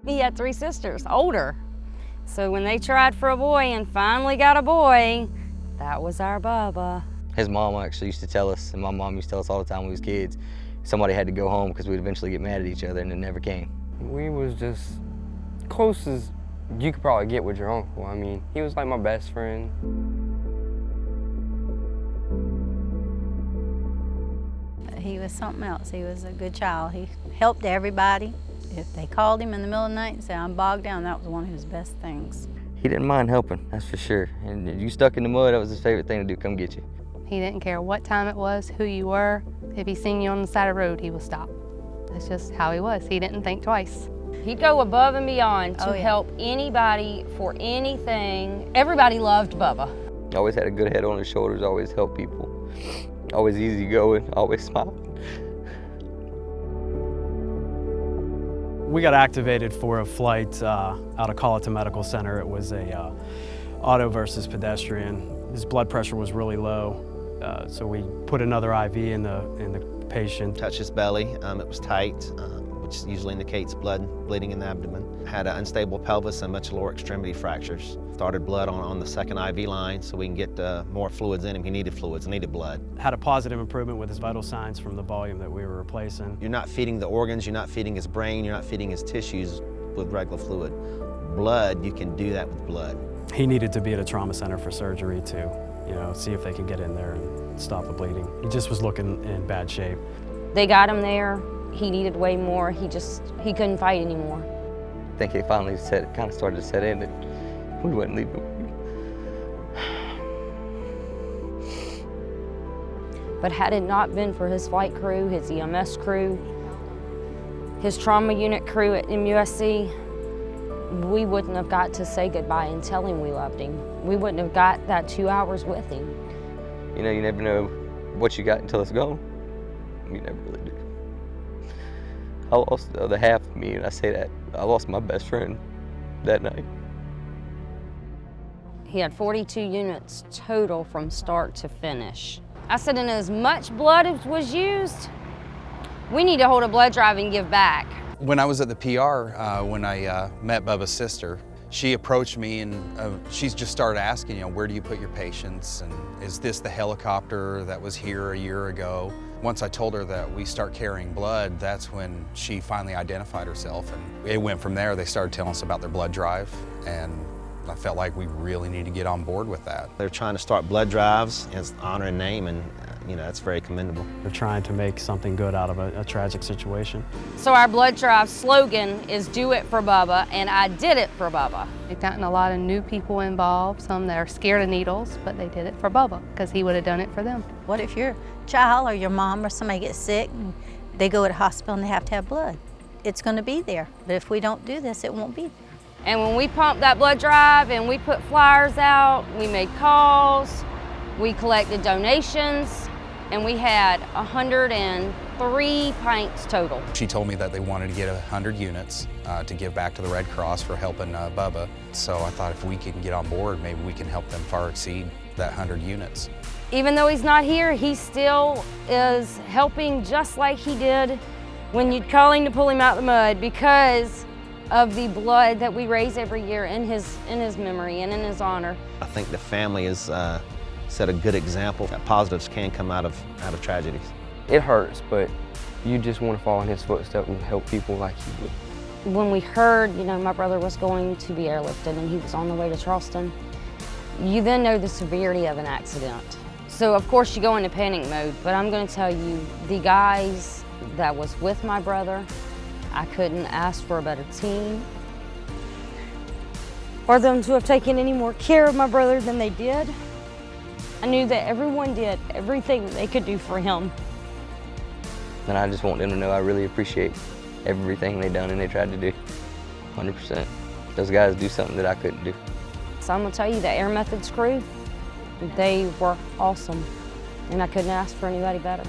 He had 3 sisters, older. So when they tried for a boy and finally got a boy, that was our Bubba. His mom actually used to tell us, and my mom used to tell us all the time when we was kids, somebody had to go home because we'd eventually get mad at each other, and it never came. We was just close as you could probably get with your uncle. I mean, he was like my best friend. He was something else. He was a good child. He helped everybody. If they called him in the middle of the night and said, "I'm bogged down," that was one of his best things. He didn't mind helping, that's for sure. And if you stuck in the mud, that was his favorite thing to do, come get you. He didn't care what time it was, who you were. If he seen you on the side of the road, he would stop. That's just how he was. He didn't think twice. He'd go above and beyond to Oh, yeah. help anybody for anything. Everybody loved Bubba. Always had a good head on his shoulders, always helped people. Always easygoing, always smiling. We got activated for a flight out of Catterton Medical Center. It was a auto versus pedestrian. His blood pressure was really low, so we put another IV in the patient. Touched his belly, it was tight, which usually indicates bleeding in the abdomen. Had an unstable pelvis and much lower extremity fractures. Started blood on the second IV line so we can get more fluids in him. He needed fluids, needed blood. Had a positive improvement with his vital signs from the volume that we were replacing. You're not feeding the organs, you're not feeding his brain, you're not feeding his tissues with regular fluid. Blood, you can do that with blood. He needed to be at a trauma center for surgery to, see if they could get in there and stop the bleeding. He just was looking in bad shape. They got him there. He needed way more. He couldn't fight anymore. I think it finally kind of started to set in that we wouldn't leave him. But had it not been for his flight crew, his EMS crew, his trauma unit crew at MUSC, we wouldn't have got to say goodbye and tell him we loved him. We wouldn't have got that 2 hours with him. You never know what you got until it's gone. You never really do. I lost the other half of me, and I say that. I lost my best friend that night. He had 42 units total from start to finish. I said, in as much blood as was used, we need to hold a blood drive and give back. When I was at the PR, when I met Bubba's sister, she approached me and she's just started asking, where do you put your patients? And is this the helicopter that was here a year ago? Once I told her that we start carrying blood, that's when she finally identified herself. And it went from there. They started telling us about their blood drive, and I felt like we really need to get on board with that. They're trying to start blood drives in his honor and name, and that's very commendable. They're trying to make something good out of a tragic situation. So our blood drive slogan is "Do it for Bubba," and I did it for Bubba. We've gotten a lot of new people involved, some that are scared of needles, but they did it for Bubba because he would have done it for them. What if your child or your mom or somebody gets sick and they go to the hospital and they have to have blood? It's going to be there, but if we don't do this, it won't be there. And when we pumped that blood drive and we put flyers out, we made calls, we collected donations, and we had 103 pints total. She told me that they wanted to get 100 units to give back to the Red Cross for helping Bubba. So I thought if we can get on board, maybe we can help them far exceed that 100 units. Even though he's not here, he still is helping just like he did when you'd call him to pull him out of the mud, because of the blood that we raise every year in his memory and in his honor. I think the family has set a good example that positives can come out of tragedies. It hurts, but you just want to follow in his footsteps and help people like he did. When we heard, my brother was going to be airlifted and he was on the way to Charleston, you then know the severity of an accident. So of course you go into panic mode, but I'm going to tell you, the guys that was with my brother, I couldn't ask for a better team, or them to have taken any more care of my brother than they did. I knew that everyone did everything that they could do for him. And I just want them to know I really appreciate everything they done and they tried to do, 100%. Those guys do something that I couldn't do. So I'm gonna tell you, the Air Methods crew, they were awesome, and I couldn't ask for anybody better.